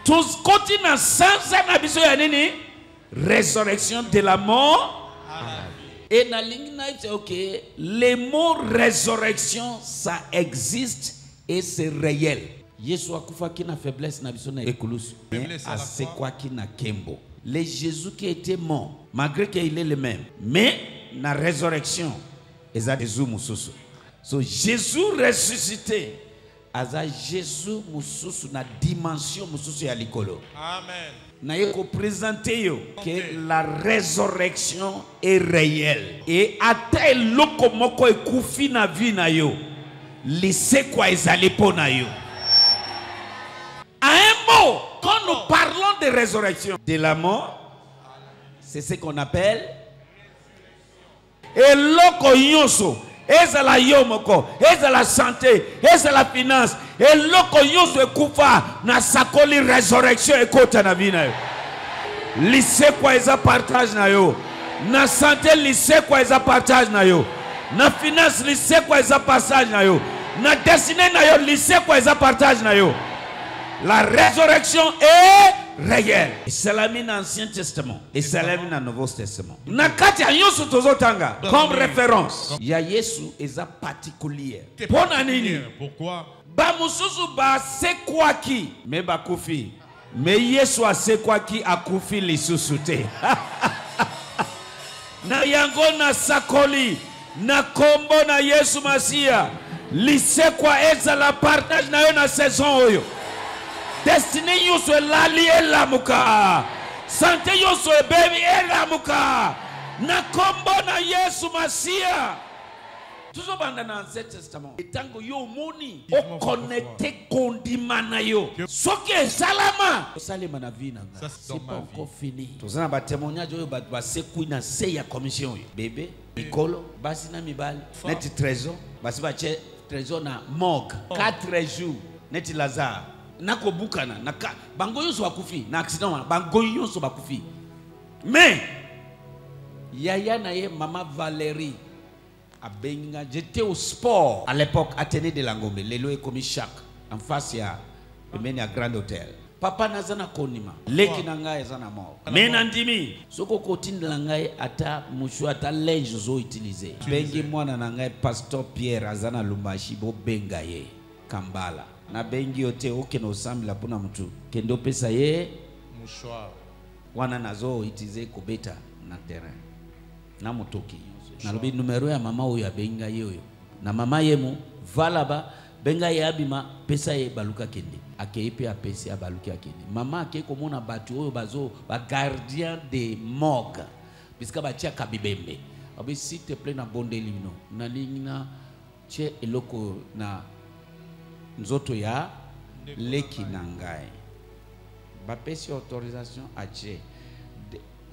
tous côté na sens na biso ya nini résurrection de la mort à la vie. Et na ligne c'est OK, le mot résurrection ça existe et c'est réel. Yesu akufa ki na faiblesse na biso na ekulusu. C'est quoi qui na kembo. Le Jésus qui était mort malgré qu'il est le même, mais na résurrection eza Jésus mususu. So Jésus ressuscité aza Jésus mususu na dimension mususu ya likolo. Amen. Na yeko présenter yo que la résurrection est réelle et ata eloko moko ekufi na vie na yo lise kwa ezali pona yo. À un mot, quand nous parlons de résurrection de la mort, c'est ce qu'on appelle eloko nyonso. Eza la yomoko, eza la santé, eza la finance, eloko nyonso ekufa na sakoli résurrection ekota na vie na yo. Lise kwa eza partage na yo. Na santé lise kwa eza partage na yo. Na finance lise kwa eza partage na yo. Na destinée na yo lise kwa eza partage na yo. La résurrection est réelle. Et c'est la mine dans l'Ancien Testament. Et c'est la mine dans le Nouveau Testament. Nakati ya Yesu tozotanga comme référence. Ya Yesu eza particulier. Pourquoi? Ba mususu ba c'est quoi qui? Mais ba kufi. Mais Yesu a c'est quoi qui a kufi lisusu te. Na yango na sakoli na kombo na Yesu Masia. Lise kwa eza la partage na yo na saison oyo. Destiné yoso lali elamuka. Santé yoso baby elamuka. Na kombo na Yesu Masia. Toujours dans l'Ancien Testament. Et tant que yo moni, o connecté kondimana yo. Soki salama. Salama na vie na. C'est pas encore fini. Tous na ba témoignage yo ba sekui na se ya commission yo. Bébé, Nicolo, basi na mibali. Neti trésor, basi ba che trésor na morgue. 4 jours. Neti Lazare. Nako bukana na bango yoso bakufi na accident bango yoso bakufi. Mais yaya na ye maman Valérie abenga, j'étais au sport à l'époque Athénée de Langombe, lelo e komi chaque en face ya emeni à Grand Hôtel. Papa nazana konima leki na ngai ezana mort. Mais nandimi soko kotindi la ngai ata mushu ata linge zo utiliser. Bengi mwana na ngai Pasteur Pierre azana Lumbashi bo benga ye Kambala. Na bengi yote oke no sambi la puna mtu kendo pesa ye mouchoir wana nazo itize kobeta na terrain na motoki na lobi numero ya mama oyo benga yoyo na mama yemu valaba benga ye abima pesa ye baluka kende akeipe apesi abaluki akende mama ake komona batu oyo bazo ba gardien de morgue biska batia kabibembe abi s'il te plaît na bonde lino na lingina che eloko na nzoto ya leki nangai bapesi autorisation ache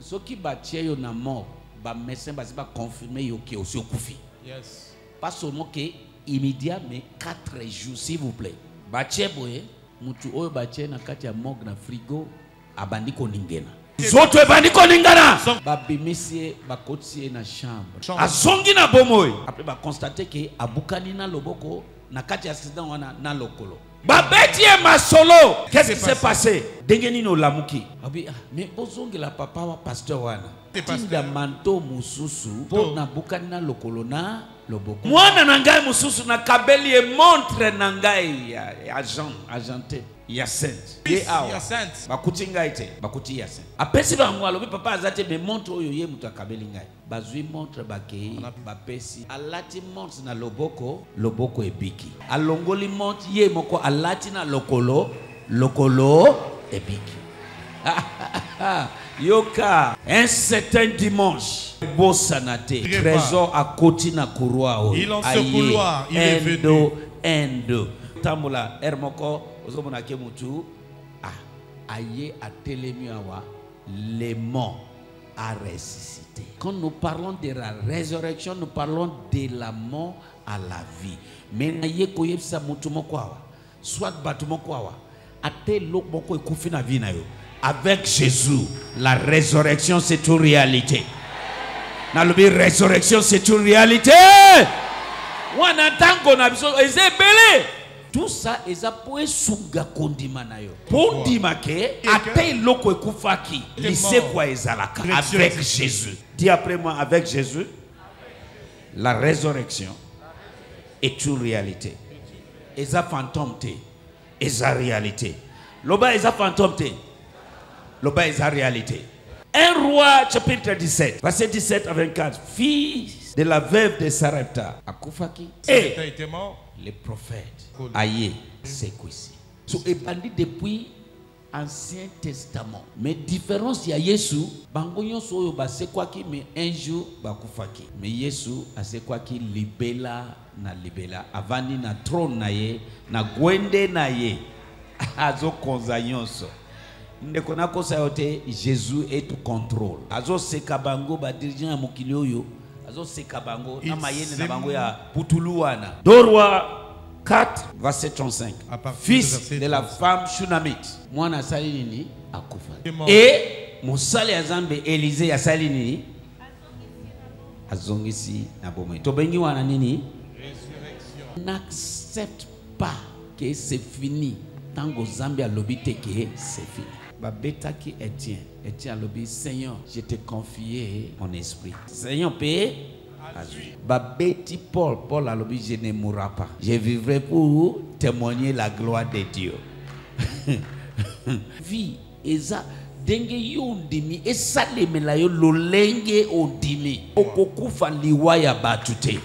soki batie yo na mort ba médecin basi ba confirmer yo ki aussi okufi. Yes. Pas seulement que immédiat mais 4 jours s'il vous plaît. Batie boye mutu oyo batie na kati ya morgue na frigo abandi ko ningena. Zoto ebandi ko ningana. Ba bimisie ba kotie na chambre. Azongi na bomoy. Après ba constater que abukani na loboko na kati ya accident wana na lokolo. Babeti e masolo. Qu'est-ce qui s'est passé? Dengeni no lamuki. Abi mais bozongi la papa wa pasteur wana. Tinda manto mususu po na bukani na lokolo na loboko. Mwana na ngai mususu na kabeli e montre na ngai ya agente ya sainte. Ye awa. Bakuti ngai te, bakuti ya sainte. Apesi bango alobi papa azate me montre oyo ye mutu akabeli ngai. Bazui montre bakei bapesi alati montre na loboko loboko ebiki. Alongoli montre ye moko alati na lokolo ebiki. Yoka un certain dimanche beau sanate trésor à côté na couloir il en ce couloir il est venu endo tamula hermoko ozomona ke mutu aye a telemi awa les morts a ressuscité. Quand nous parlons de la résurrection nous parlons de la mort à la vie. Mais naye koyebisa mutu moko awa soit batu moko awa ate lok moko ekufi na vie na yo. Avec Jésus, la résurrection c'est une réalité. La résurrection c'est une réalité. On entend qu'on a besoin. Tout ça eza po esunga kondima na yo. Pour dire que ate loko ekufaki lise kwa ezalaka avec Jésus. Dis après moi, avec Jésus, la résurrection est une réalité. Eza fantôme te, eza réalité. Loba eza fantôme te, loba eza réalité. 1 Roi chapitre 17, verset 17 à 24. Fils de la veuve de Sarepta, akufaki. Et les prophètes, aïe, c'est quoi ici? So, et bandit depuis Ancien Testament. Mais différence, il y a Yesu, bangonyo so yo ba c'est quoi qui, mais un jour, bakufaki. Mais Yesu, a c'est quoi qui libela na libela. Avani na trône na ye, na gwende na ye. Azo konzanyonso. Ndekona kosa yote, Jésus est au contrôle. Azo sekabango ba dirigeant mukilio yo. Azo sekabango na mayene na bango ya putuluana. Dorwa 4 verset 35. Fils de la femme Shunamite. Mwana sali nini akufa. Et musali azambe Élisée ya sali nini azongisi na bomwe. To bengi wana nini? Résurrection. N'accepte pas que c'est fini. Tango Zambia lobite que c'est fini. Babeta qui Etienne lobi, Seigneur, je t'ai confié mon esprit. Seigneur, paye. Babeti Paul a lobby, je ne mourrai pas. Je vivrai pour témoigner la gloire de Dieu. Vie, eza denge yondimi esa lemela yo lolenge ondimi okokufa liwaya batute.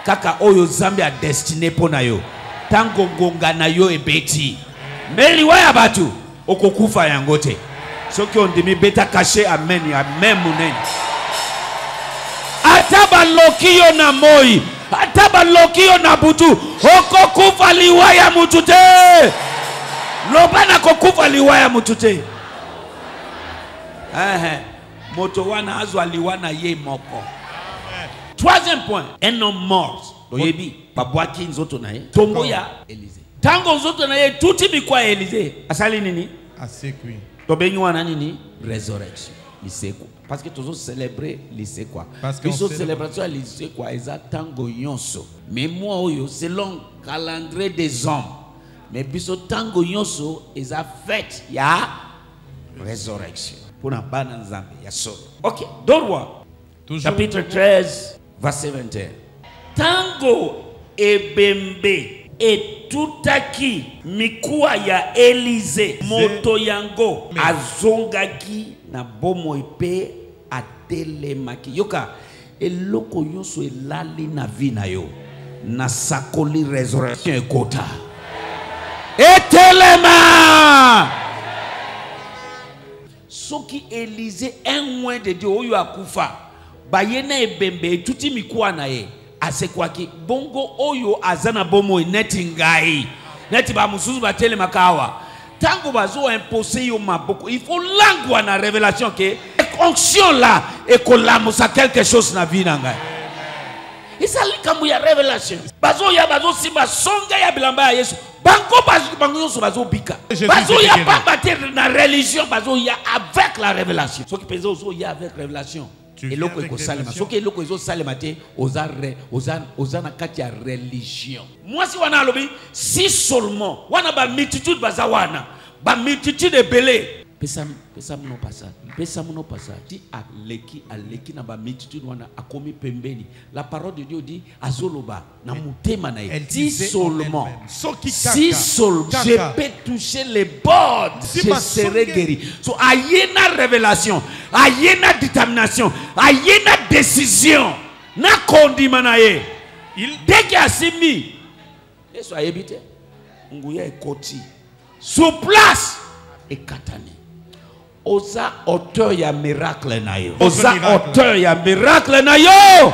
Kaka oyo Zambia a destiné pona yo. Tango ngonga na yo ebeti. Mais liwaya batu okokufa yangote. Soki ondimi beta caché amen amen munen. Ataba lokio na moi, ataba lokio na butu, okokufa liwaya mutute. Lobana kokufa liwaya mutute. Moto wana azwa liwana ye moko. Troisième point, un homme mort. Doyebi, babwaki nzoto na ye. Tombo ya Élisée. Tango nzoto na ye, tuti bikwa Élisée. Asali nini? Asekui. Tobengi wana nini? Résurrection. Parce que tous célébrer lycée quoi. Parce que célébration lycée quoi tango yonso. Mais moi selon calendrier des hommes. Mais biso tango yonso eza fête ya résurrection. Pour na bana nzambe ya solo. OK, Dorwa. Chapitre 13 verset 21. Tango ebembe etutaki mikuwa ya Élisée moto yango azongaki na bomo epe atelemaki. Yoka eloko yoso elali na vi na yo na sakoli résurrection ekota etelema. Soki Élisée un mois de Dieu oyo akufa bayena ebembe tuti mikuwa na ye asekwaki bongo oyo azana bomo neti ngai neti ba mususu batelema kawa. Tango bazo imposer yo maboko, il faut langue na révélation que onction là et kolamusa quelque chose na vie na ngai. Isa likambu ya révélation. Bazo ya bazo simba songa ya bilamba ya Yesu. Bango yoso bazo bika. Bazo ya pas battre na religion, bazo ya avec la révélation. Ce qui pèse ozo ya avec révélation. Et loko eko salema. Ce qui loko ezo salema te oza na kati ya religion. Moi si wana alobi si seulement wana ba multitude bazawana ba multitude ebele pesa mno pasa ti aleki na ba multitude wana akomi pembeni. La parole de Dieu dit azoloba na mutema na dit seulement si seulement je peux toucher les bords je serai guéri. So ayena révélation, ayena détermination, ayena décision na kondima na ye dès qu'il asimi Yesu ayebite nguya ekoti sous place et katani. Oza auteur ya miracle na yo. Oza auteur ya miracle na yo.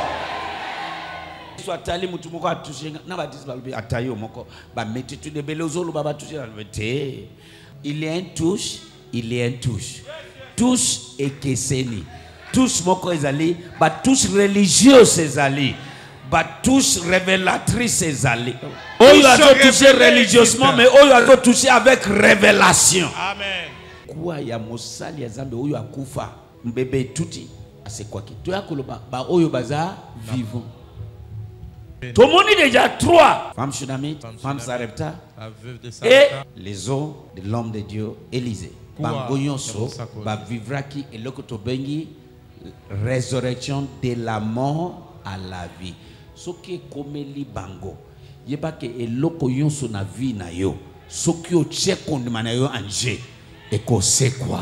Soit tali mutu moko atoucher na ba disi balobi atayo moko ba metiti de belozolo ba toucher na vete. Il y a une touche, touche et keseni. Touche moko ezali, ba touche religieuse ezali. Ba touche révélatrice ezali. Oyo a touché religieusement mais oyo a touché avec révélation. Amen. Kwa ya mosali ya Zambe oyo akufa mbebe tuti asekwaki. To yakoloba ba oyo baza vivant. Tout le monde est déjà 3. Femme Shunamite, femme Sarepta La veuve de et Sarepta. les os de l'homme de Dieu, Élisée. Bangoyonso, vivra qui est l'okotobengi, résurrection de la mort à la vie. Ce qui est comme li bango, yeba ke eloko yonso na vie na yo, ce qui o tcheko ndima na yo anje, et ko c'est quoi?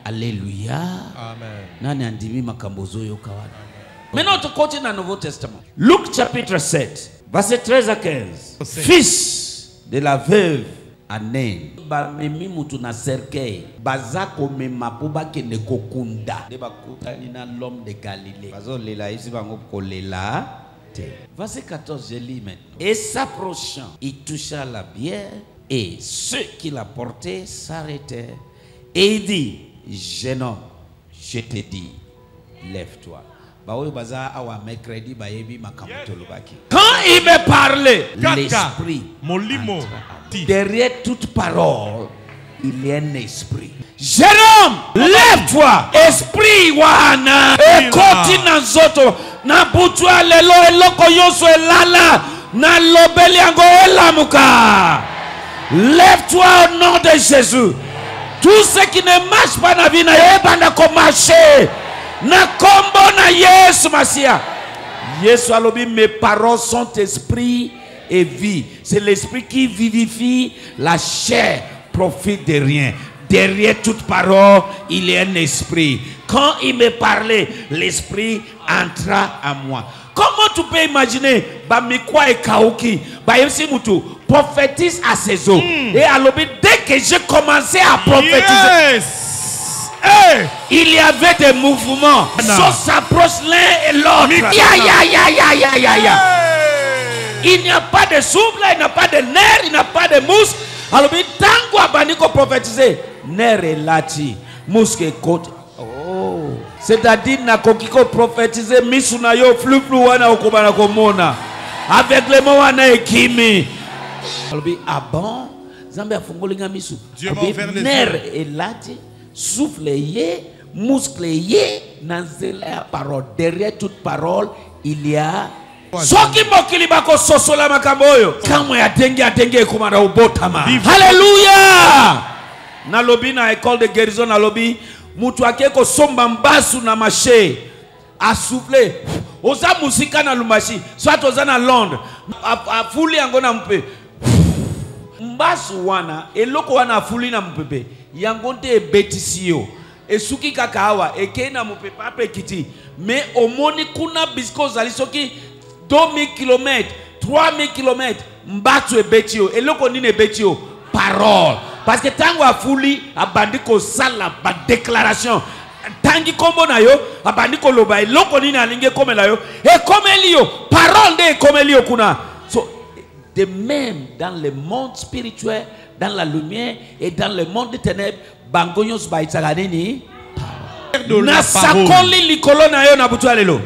Alléluia. Amen. Nani andimi makambozo yo kawana. Maintenant, tu continues dans le Nouveau Testament. Luc chapitre 7, verset 13 à 15. Fils de la veuve Anen. Ba memi mutu na cercueil. Bazako mema poba ke ne kokunda. De bakuta ni na l'homme de Galilée. Bazo lela ici bango kolela te. Verset 14, je lis maintenant. Et s'approchant, il toucha la bière et ceux qui la portaient s'arrêtèrent. Et il dit, jeune homme, je te dis, lève-toi. Quand il me parlait, l'esprit, derrière toute parole, il y a un esprit. Jeune homme, lève-toi. Esprit wana. Et continue zoto. Na butwa lelo eloko yoso elala. Na lobeli ango elamuka. Lève-toi au nom de Jésus. Tout ce qui ne marche pas na vie na yebanda ko marcher. Na kombo na Yesu Masia. Yesu alobi, mes paroles sont esprit et vie. C'est l'esprit qui vivifie, la chair profite de rien. Derrière toute parole, il y a un esprit. Quand il me parlait, l'esprit entra à moi. Comment tu peux imaginer Bamikwa et Kaoki, Bayosimutu prophétise à ses eaux. Et alobi, dès que j'ai commencé à prophétiser, il y avait des mouvements. Ça s'approche l'un et l'autre. Il n'y a pas de souffle, il n'y a pas de nerf, il n'y a pas de muscle. Alors, tango abaniko prophétiser. Nerf et lati, muscle et côte. Oh, c'est-à-dire na kokiko prophétiser misuna yo flou wana okobana komona. Avec les mots wana ekimi. Alors, ah bon, Zambé a fongolinga misu. Dieu m'a ouvert les yeux. Nerf et lati. Souffle yé, muscle yé, nanzela parole. Derrière toute parole, il y a. Soki mokili bako sosola makamboyo. Kamwe atenge kumara ubotama. Alléluia. Na lobi na école de guérison na lobi, mutu akeko somba mbasu na maché. A souffler. Oza musika na lumashi. Soit oza na Londres. A fuli angona mpe. Mbasu wana, eloko wana fuli na mpepe. Yangonte e betisio e suki kakawa e kena mupepa ape kiti mais omoni kuna bisko zali soki 2000 km 3000 km mbatu e betio e loko nini e betio parole parce que tango afuli abandi ko sala ba déclaration tangi kombo na yo abandi ko loba e loko nini alinge komela yo e komeli yo parole de komeli yo kuna. So de même dans le monde spirituel, dans la lumière et dans le monde des ténèbres, bangonyos baitsaganini na sakoli likolo na yo na butu alelo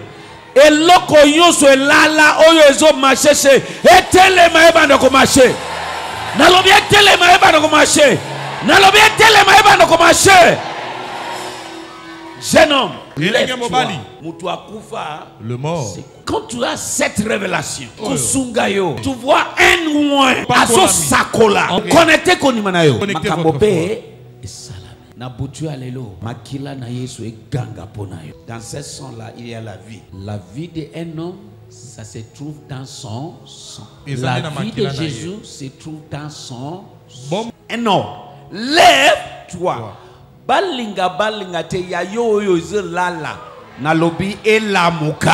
eloko yoso elala oyo ezo machese etelema ebanda ko mache na lobi etelema ebanda ko mache na lobi etelema ebanda ko mache. Jeune homme, lève-toi. Mutu akufa le mort. Quand tu as cette révélation, tu vois un loin, aso sakola, connecté konimanayo, makambope et salame. Na butu alelo, makila na Yesu e ganga ponayo. Dans ce sang là, il y a la vie. La vie d'un homme, ça se trouve dans son sang. La vie de Jésus se trouve dans son sang. Un homme, lève-toi. Balinga te ya yo lala. Nalobi elamuka.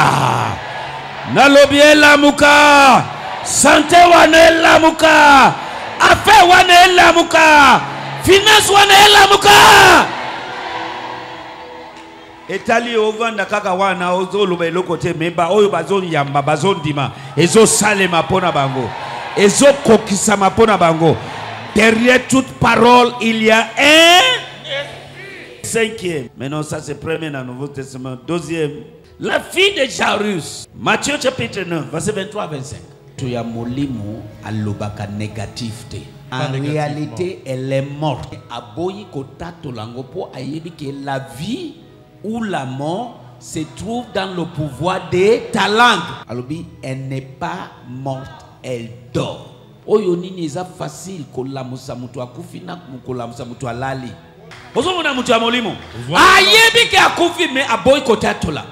Nalobi elamuka. Santé wana elamuka. Affaire wana elamuka. Finance wana elamuka. Etali ovanda kaka wana ozoluba eloko te meba oyo bazon yamba bazon dima. Ezo salema pona bango. Ezo kokisama pona bango. Derrière toute parole, il y a un cinquième. Maintenant, ça c'est premier dans le Nouveau Testament. Deuxième, la fille de Jairus. Matthieu chapitre 9, verset 23 à 25. Tu as molimo alobaka négatif. En réalité, elle est morte. Aboyi kota tolango po ayebi que la vie ou la mort se trouve dans le pouvoir de ta langue. Alors, elle n'est pas morte, elle dort. Oyo nini eza facile kolamusa mutu akufi na kolamusa mutu alali. Ozomona mutu ya molimo. Ayebi ke akufi me aboyi kotatola.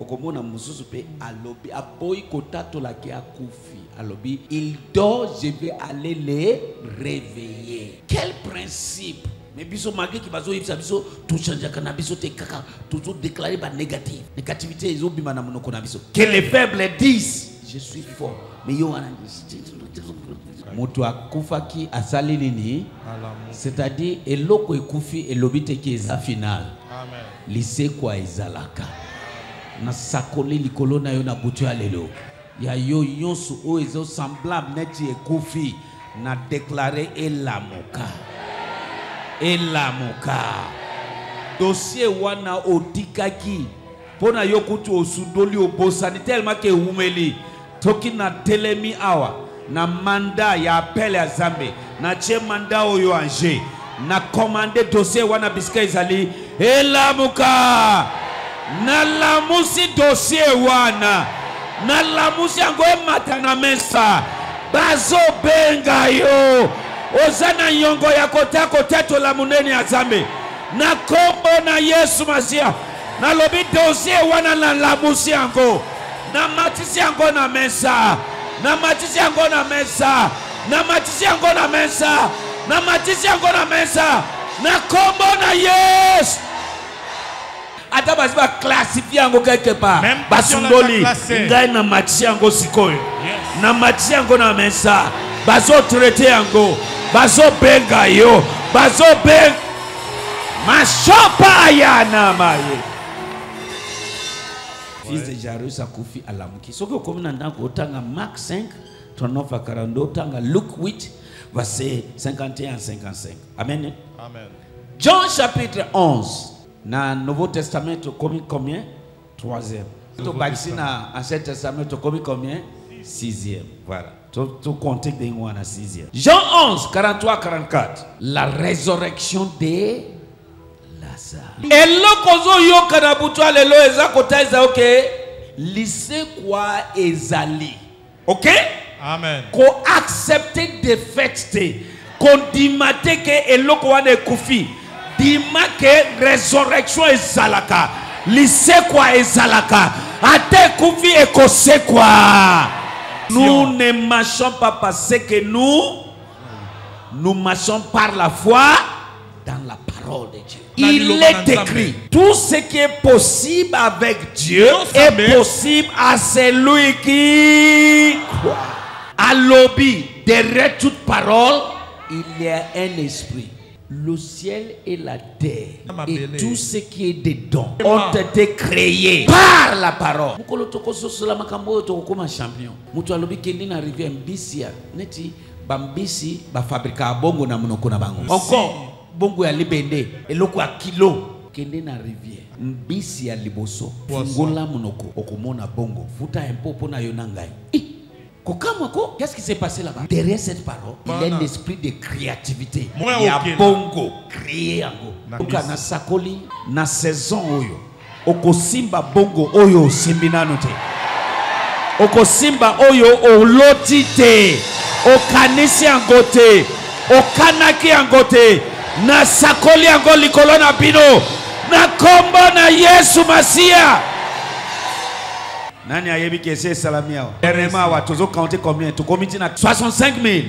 Okomona mususu pe alobi aboyi kotatola ke akufi. Alobi il dort, je vais aller les réveiller. Quel principe? Mais biso malgré qui bazo yibisa biso tout changer kana biso te kaka toujours déclarer ba négatif. Négativité ils obima na monoko na biso. Que les faibles disent je suis fort. Mais yo wana moto akufaki asali nini? C'est-à-dire eloko ekufi elobite ki eza final. Amen. Lise kwa ezalaka. Na sakoli likolo na yo na butu ya lelo. Ya yo yonso o ezo semblable neti ekufi na déclarer elamoka. Elamoka. Dossier wana otikaki pona yo kutu osudoli obosani tellement que umeli toki na telemi awa na manda ya appel ya Zambe na che manda oyo anje na commander dossier wana biska ezali elamuka na lamusi dossier wana na lamusi yango emata na mesa bazo benga yo ozana yongo ya kotako teto la munene ya Zambe na kombo na Yesu Masia na lobi dossier wana na lamusi yango na matisi yango na mesa na matisi yango na mesa na matisi yango na mesa na matisi yango na mesa na kombo na Yesu. Ata basi ba classifier yango quelque part basundoli ngai na matisi yango sikoyo na matisi yango na mesa bazo traiter yango bazo benga yo bazo benga mashopa ya na maye. Fils de Jairus akufi alamuki. Soko komina ndako otanga Marc 5 39 à 42 otanga Luc 8 verset 51 à 55. Amen. Amen. Jean chapitre 11 na Nouveau Testament combien? 3e. To na Ancien Testament combien? 6e. Voilà. Tout compter des mois à 6e. Jean 11 43 44. La résurrection de Elokozo yo kana butwa lelo eza kotaiza okay lise kwa ezali. OK? Amen. Ko accepter défaite ko dimate ke eloko wana kufi dima ke résurrection ezalaka lise kwa ezalaka ate kufi ekose kwa. Nous ne marchons pas parce que nous marchons par la foi dans la parole de Dieu. Il est écrit, tout ce qui est possible avec Dieu est possible à celui qui croit. À l'obéi, derrière toute parole, il y a un esprit. Le ciel et la terre et tout ce qui est dedans ont été créés par la parole. Mukolo toko sosola makambo toko koma champion. Mutu alobi kendi na rivière mbisi ya neti bambisi ba fabrika bongo na munoko na bango. Encore bongo ya libende eloko ya kilo kende na rivière mbisi ya liboso ngola munoko okomona bongo futa impo pona yo na ngai. Qu'est-ce qui s'est passé là-bas? Derrière cette parole, il y a un esprit de créativité. Il y a bongo créé yango. Donc na sakoli na saison oyo okosimba bongo oyo simbina note. Okosimba oyo olotite okanisi yangote okanaki yangote na sakoli yango likolo na bino na kombo na Yesu Masia. Nani ayebi kese salamia wa dernièrement wa tozo compter combien to komiti na 65 000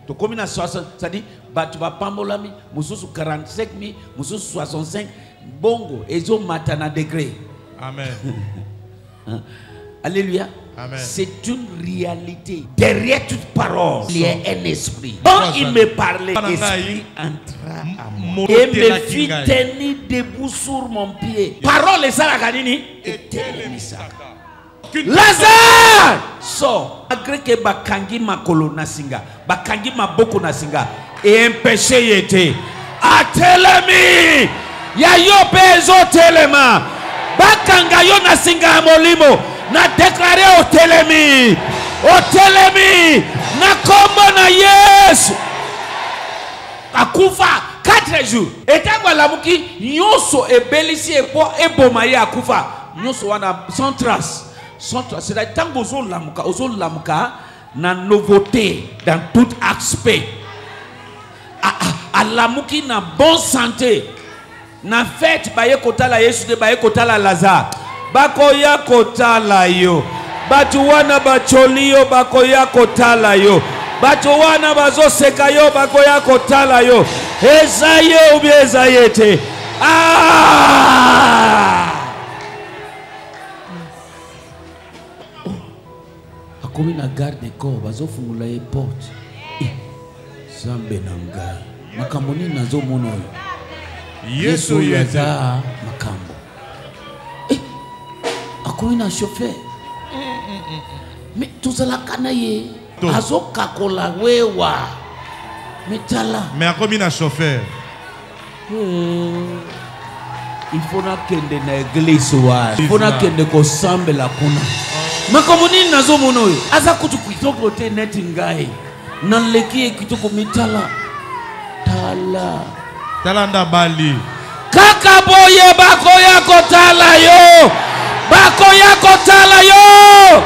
to komi na 60 c'est-à-dire batu ba pambolami mususu 45 000 mususu 65 bongo ezo matana degré. Amen. Alléluia. Amen. C'est une réalité. Derrière toute parole, il y a un esprit. Quand il me parlait, l'esprit entra à moi et me fit tenir debout sur mon pied. Parole et ça la ganini et Lazare sort. Malgré que bakangi makolo nasinga, bakangi maboko nasinga, et un péché y était. Atelemi, ya yo pezo telema, bakanga yo nasinga molimo, na déclaré au telemi, na kombo na Yesu. Akufa 4 jours. Et tant que la muki, nyoso e belisi e po e bomaye akufa. nyonso wana sans trace. C'est-à-dire tant ozo lamuka na nouveauté dans tout aspect. A lamuki na bonne santé. Na fête baye kotala Yesu de baye kotala Lazare. Bakoya kotala yo. Batu wana bacholi yo bakoya kotala yo. Batu wana bazoseka yo bakoya kotala yo. Ezaye ou bien ezayete. Akomi na garde corps bazofungula ye porte. Zambe na ngai. Makambo nini nazomona oyo? Yesu yaza makambo. Akomi na chauffeur. Mais tozala kana ye. Azokakola wewa. Metala. Mais akomi na chauffeur. Il faut na kende na église wa. Il faut na kende ko sambe la kuna. Makambo nini nazomona oyo? Aza kutu kitoko te net ngai. Nan leki kitoko mitala. Talanda bali. Kaka boye bakoya kotala yo. Bakoya kotala yo.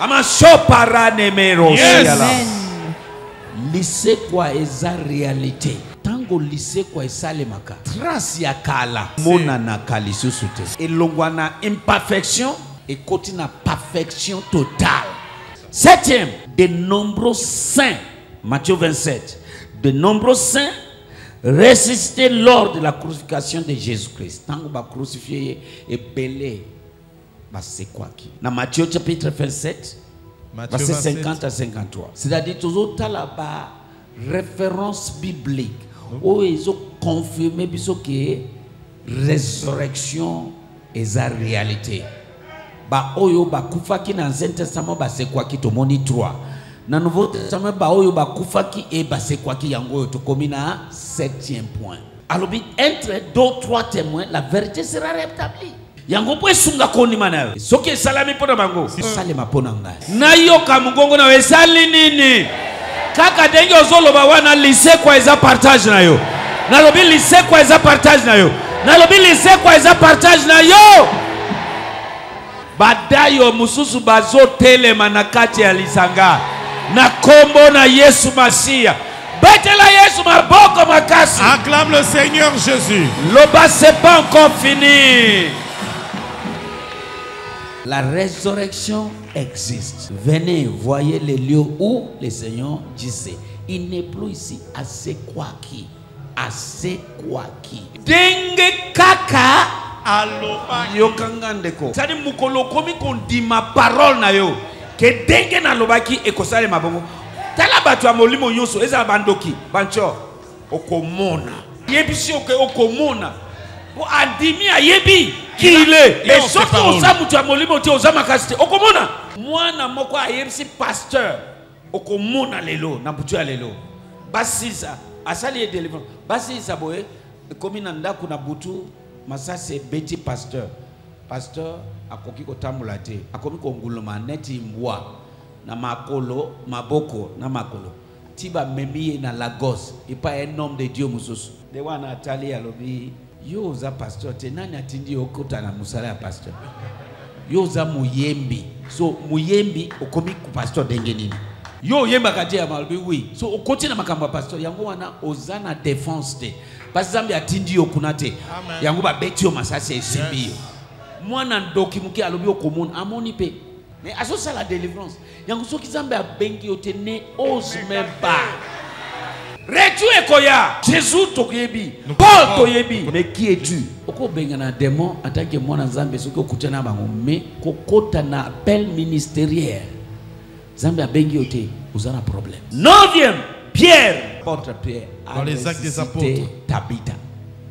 Ama shopara nemero. Yes. Lycée kwa eza réalité. Tango lycée kwa esalemaka. Trace ya kala. Mona na kalisusu te. Elongwa na imperfection et continue na perfection totale. Septième, de nombreux saints. Matthieu 27. De nombreux saints ressuscités lors de la crucifixion de Jésus-Christ. Tango ba crucifié et belé. Bah c'est quoi qui? Dans Matthieu chapitre 27, verset 50 à 53. C'est-à-dire toujours là-bas référence biblique. Où ils ont confirmé que résurrection est la réalité. Bah oyo ba kufaki dans l'Ancien Testament bah c'est quoi qui te moni 3. Dans le Nouveau Testament bah oyo ba kufaki et bah c'est quoi qui yango to commis na 7e point. Alors entre 2 3 témoins la vérité sera rétablie. Yango po esunga koni mana. Soki salami pona bango. Salema pona ngai. Na yoka mugongo na wesali nini? Kaka denge ozoloba wana lycée kwa eza partage na yo. Na lobi lycée kwa eza partage na yo. Na lobi lycée kwa eza partage na yo. Badayo mususu bazo telema na kati ya lisanga. Na kombo na Yesu Masia. Betela Yesu maboko makasi. Acclame le Seigneur Jésus. Loba c'est pas encore fini. La résurrection existe. Venez, voyez les lieux où le Seigneur disait. Il n'est plus ici. Assez quoi qui? Assez quoi qui? Denge kaka. Yokangandeko. Sadi mukolo komi kondi ma parole na yo. Que denge na lobaki ekosale mabongo. Tala batu amolimo yoso eza bandoki. Bancho okomona. Yebisi okomona. Andimi ayebi kile et surtout osamu tu amolimo ti osama kaste okomona mwana moko ayebisi pasteur okomona lelo na butu ya lelo basisa asali e délivrance basisa boye komi na ndako na butu masase beti pasteur akoki kotambola te akomi konguluma neti mbwa na makolo maboko na makolo tiba memi na Lagos et pas un homme de Dieu mususu de wana atali alobi yo za pasteur te nani atindi okota na musala ya pasteur yo za muyembi so muyembi okomi ku pasteur denge nini yo yemba kaje ya malbi oui so okoti na makamba pasteur yango wana ozana défense te parce zambi atindi yo kunate yango ba beti yo masasi esimbi yo mwana ndoki muki alobi okomona amoni pe mais aso sala délivrance yango so kizambe abengi yo te ne ose même pas. Retu ekoya Jésus toyebi Paul toyebi mais qui es-tu? Oko bengana démon en tant que mwana nzambe soki okutana bango mais kokota na appel ministériel Zambe abengi yote uzana problème. 9e Pierre apôtre Pierre dans les actes des apôtres Tabitha.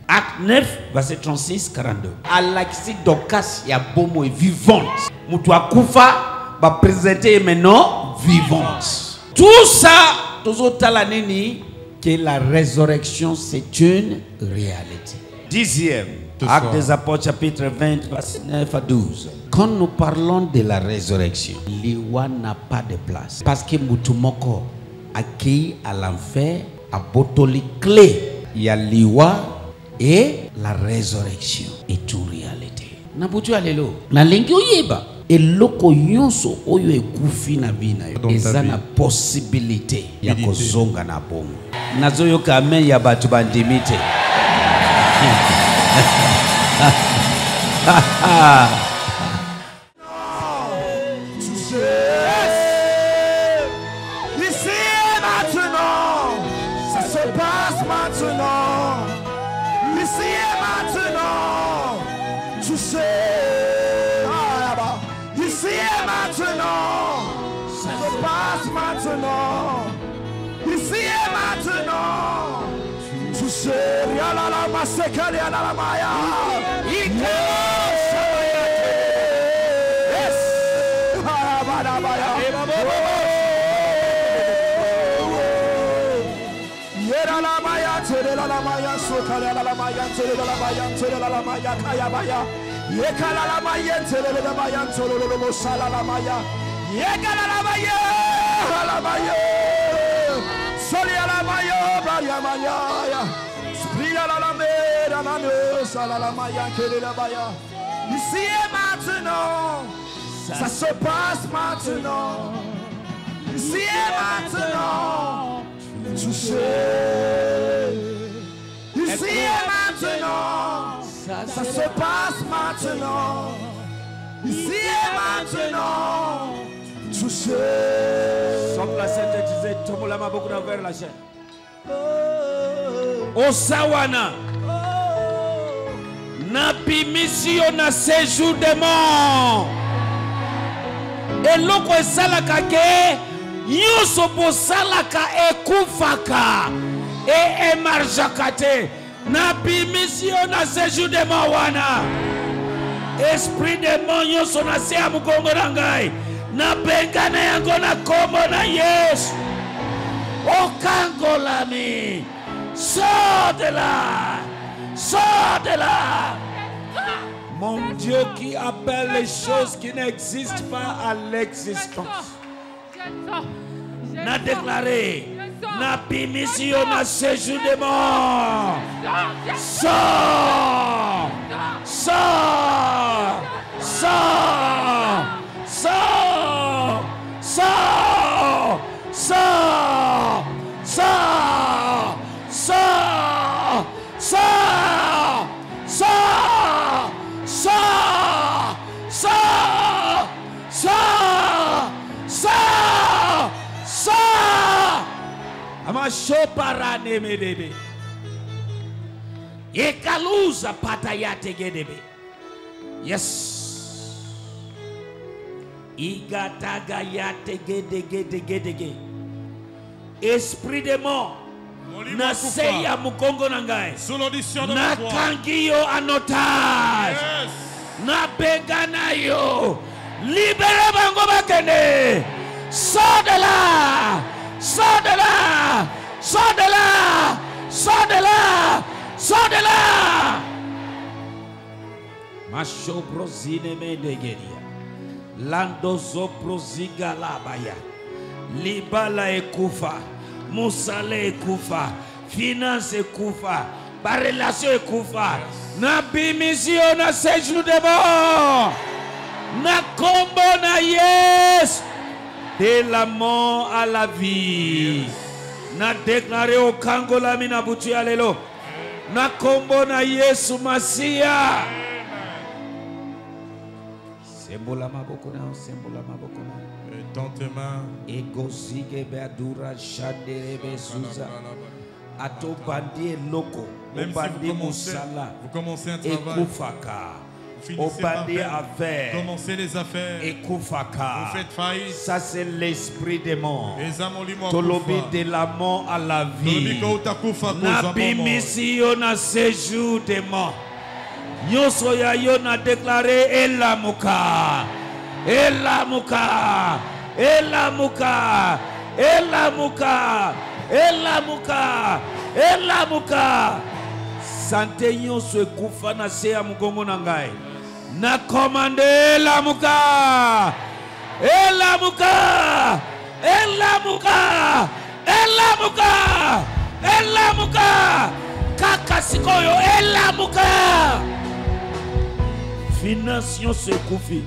Acte 9 verset 36 42. Alakisi Dorcas ya bomo et vivante. Mutu akufa ba présenter maintenant vivante. Tout ça tozotala nini que la résurrection c'est une réalité. 10e Acte des Apôtres chapitre 20 verset 9 à 12. Quand nous parlons de la résurrection, l'iwa n'a pas de place parce que mutumoko accueilli à l'enfer a botoli clé. Il y a l'iwa et la résurrection est une réalité. na butu ya lelo nalingi oyeba eloko nyonso oyo ekufi na bina yo eza na possibilité ya kozonga na bongo. Nazoyoka amen ya batu bandimi te. Ici et maintenant, ça se passe maintenant. Ici et maintenant, tu sais. Ici et maintenant, ça se passe maintenant. Ici et maintenant, tu sais. Yalala maseka yalala maya. Ici et maintenant, ça se passe maintenant. Ici et maintenant, tu sais. Ici et maintenant, ça se passe maintenant. Ici et maintenant, tu sais. Somme la synthétiser, tomola ma beaucoup vers la chaîne. Osawana. Na bimisio na séjour de mort. Eloko esalaka ke nyonso bosalaka ekufaka e emarjaka te. Na bimisio na séjour de mort wana. Esprit de mort nyonso na se ya mukongo na ngai. Na bengana yango na kombo na Yesu. Okangolami. Sors de là. Sors de là. Mon Dieu qui appelle les choses qui n'existent pas à l'existence. N'a déclaré, n'a bimission, n'a séjour de mort. Sors. Sors. Sors. Sors. Sors. Sors. Sors. Sors. Sors. Sors. Sors. Sors. Sors. Sors. Sors. Ama shoparane medebe. Ekaluza patayate gedebe. Yes. Igataga yate gede. Esprit de mort. Na seya mukongo na ngai. Sous l'audition de na ma voix. kangi yo en otage. Yes. Na bengana yo. Libérez bango bakene. Sors de là. Sors de là. Sors de là. Sors de là. Sors de là. Macho brosine mendegeria. Lando zo proziga labaya. Libala ekufa. Musale ekufa. Finance ekufa. Par relation ekufa. Na bimisio na séjour de mort. Na combo na yes. De la mort à la vie. Na déclaré au Kangola mina butu ya lelo. Na combo na Yesu Masia. Sembola maboko na, sembola maboko na. Dans tes mains. Egozige beadura shandere bezuza. Ato bandi loko. Même si vous commencez un travail, Ekufaka. vous finissez par Obandi affaire. commencez les affaires, Ekufaka. vous faites faillite. Ça c'est l'esprit des morts. Les âmes ont l'immense Tolobi de la mort à la vie. Na bimisio na séjour des morts. Nyoso ya yo na déclaré elamuka. Elamuka. Elamuka. Elamuka. Elamuka. Elamuka. Sante nyoso ekufa na se ya mugongo na ngai. Na commande elamuka. Elamuka. Elamuka. Elamuka. Elamuka. Kaka sikoyo elamuka. finance nyonso ekufi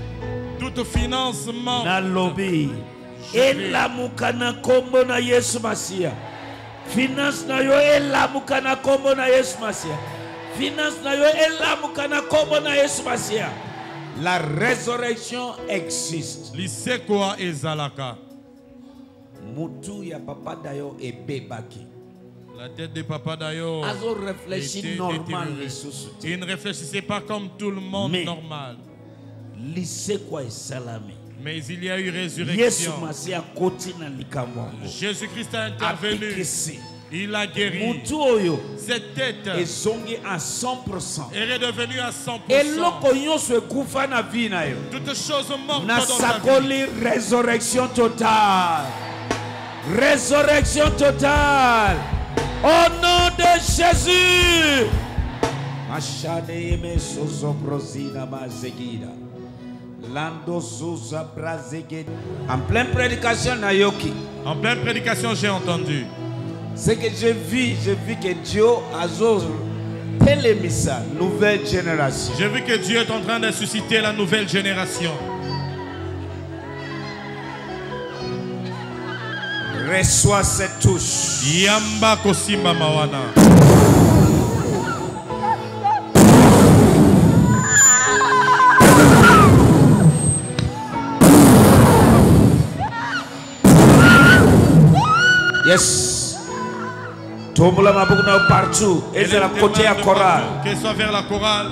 Toute financement. na lobby elamuka na kombo na Yesu Masia. Finance na yo elamuka na kombo na Yesu Masia. Finance na yo elamuka na kombo na Yesu Masia. La résurrection existe. Lisekoa ezalaka. Mutu ya papa dayo ebebaki. La tête de Papa Dayo Azo réfléchit normal les sous. il ne réfléchissait pas comme tout le monde Mais, normal. Lisekwa esalami. Mais il y a eu Yesu résurrection. Masia koti na likambo. Jésus-Christ a intervenu. Apikisi. Il a guéri. Mutu oyo Cette tête ezongi à 100%. est redevenue à 100%. Eloko nyonso ekufa na vie na yo. Toutes choses mortes Na dans ta vie. sakoli résurrection totale. Résurrection totale. Au nom de Jésus. Machane me sozo brosina mazegida. Lando zuza brazegida. En pleine prédication na yoki. En pleine prédication, j'ai entendu. Ce que j'ai vu que Dieu a télémissa nouvelle génération. J'ai vu que Dieu est en train de susciter la nouvelle génération. Reçois cette touche. Yamba Kosimba Mawana. Yes. Tombola mabukuna partout. Et c'est la côté à chorale. Qu'elle soit vers la chorale.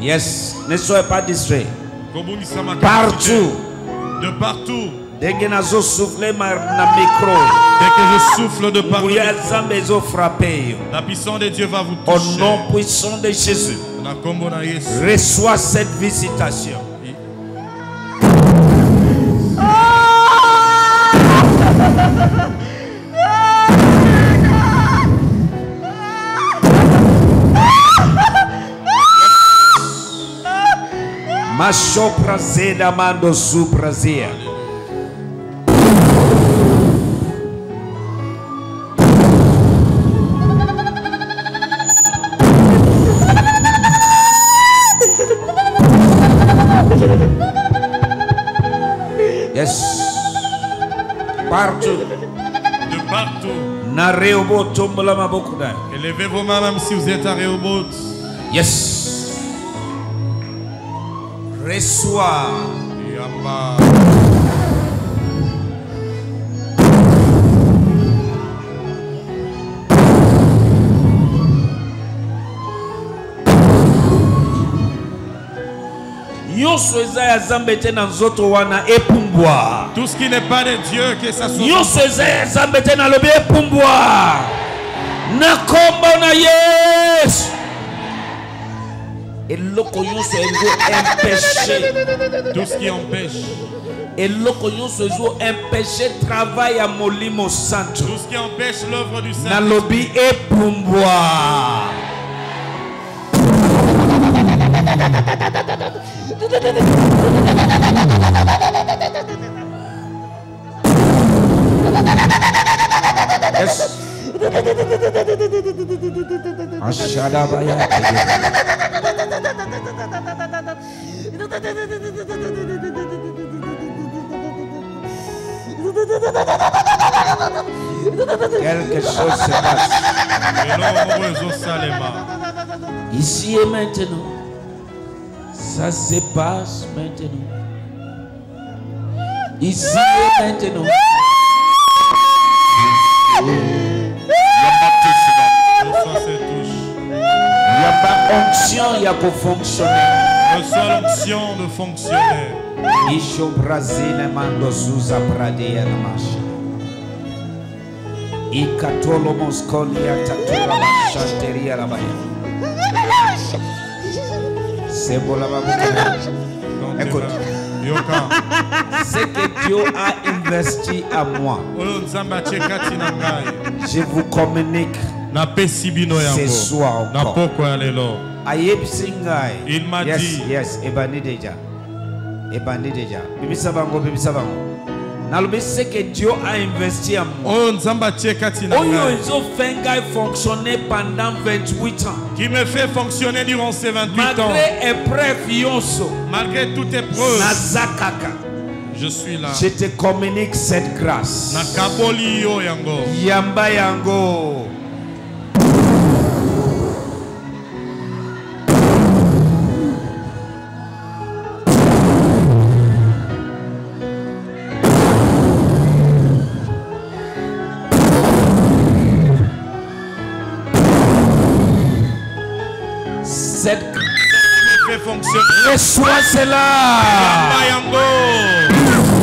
Yes. Ne soyez pas distrait. Partout. Partout. De partout. Dès que nazo souffle na micro. Dès que je souffle de partout. La La puissance de Dieu va vous Au toucher. nom puissant de Jésus. La combo na Yesu. Reçois cette visitation. Macho prazeda mando su prazia. Yes. Partout. De partout. Na Rehoboth tombola maboko na. Élevez vos mains même si vous êtes à Rehoboth. Yes. Reçois. Yamba. Nyonso eza ya Nzambe te na nzoto wana epumbwa. Tout ce qui n'est pas de Dieu, que ça soit. Nyonso eza ya Nzambe te na lobi epumbwa. Na kombo na Yesu. Eloko nyonso ezo empêcher. Tout ce qui empêche. Eloko nyonso ezo empêcher travail ya Molimo Santo. Tout ce qui empêche l'œuvre du Na Saint. lobi epumbwa. Yes. Ashadabaya. Quelque chose se passe. Ici et maintenant. Ça se passe maintenant. Ici et maintenant. Il y a pas onction, il y a pour fonctionner. Reçois l'onction de fonctionner. Isho Brazil mando zuza pradia na masha. Ikatolo moskolia tatura mashanteria la baya. Sebola babuka. Écoute. Ce que Dieu a investi à moi, je vous communique ce soir encore. Il m'a dit. Yes, ebani deja. Ebani deja. Bibisa bango, bibisa bango. C'est que Dieu a investi en moi. Oh, Nzamba Tchekati na Oyo ngai. ils ont fait ngai fonctionner pendant 28 ans. Qui me fait fonctionner durant ces 28 ans. Malgré épreuve yonso. Malgré toute épreuve, Nazakaka. je suis là. Je te communique cette grâce. Nakaboli yo yango. Yamba yango. Cette Me fait fonctionner. reçois cela. Yamba yango.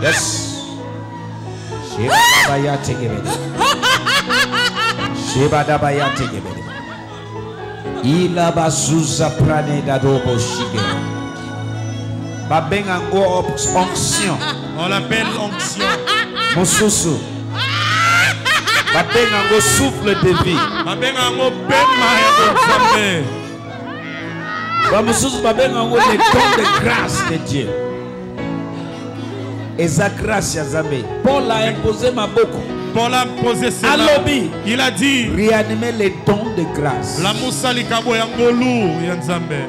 Yes. Shibadabaya tegebede. Shibadabaya tegebede. Ila bazuza prane dadobo shige. Babengango onction. On l'appelle onction. Mosusu. Babengango souffle de vie. Babenga yango pema ya Nzambe. Bamususu babengango le don de grâce de Dieu. Et sa grâce ya Nzambe. Paul a imposé ma boko. Paul a posé cela. Alobi. Il a dit Réanimer les dons de grâce. la musa likabo yango lu ya Nzambe.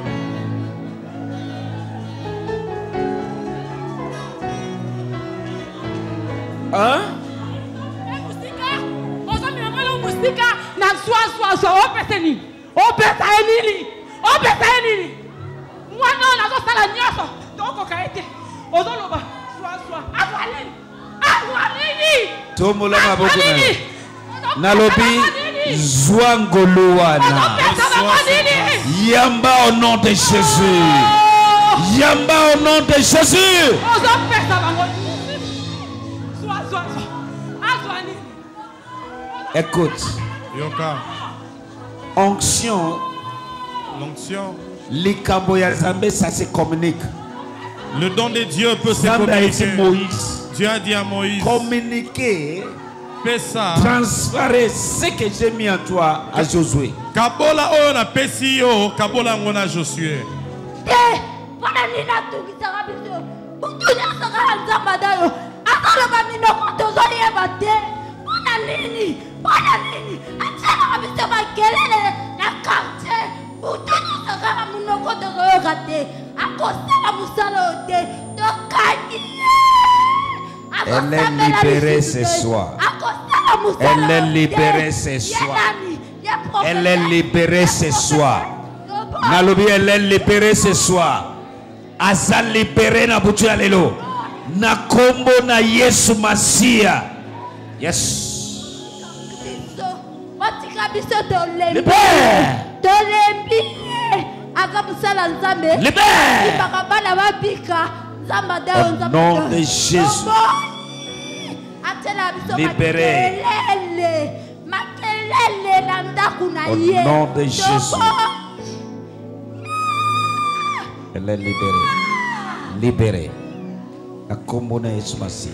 Hein? Tomola maboko na nalobi Zwangoluana. Yamba au nom de Jésus. Yamba au nom de Jésus. Écoute, Yoka. onction, L'onction. likambo ya Nzambe, ça se communique. Le don de Dieu peut se Nzambe a dit communiquer. Moïse, Dieu a dit à Moïse, communiquer, fais ça. transférer ce que j'ai mis en toi à Josué. Kabola oyo na pesi yo, kabola ngona Josué. Elle est libérée ce soir. Elle est libérée ce soir. Elle est libérée ce soir. Nalobi, elle est libérée ce soir. Aza libérée na butu ya lelo. Na kombo na Yesu Masia. Yes. Libère. Libère. Au nom de Jésus. Libéré. Au nom de Jésus. Elle est libérée. Libérée. La kombo na Yesu Masia.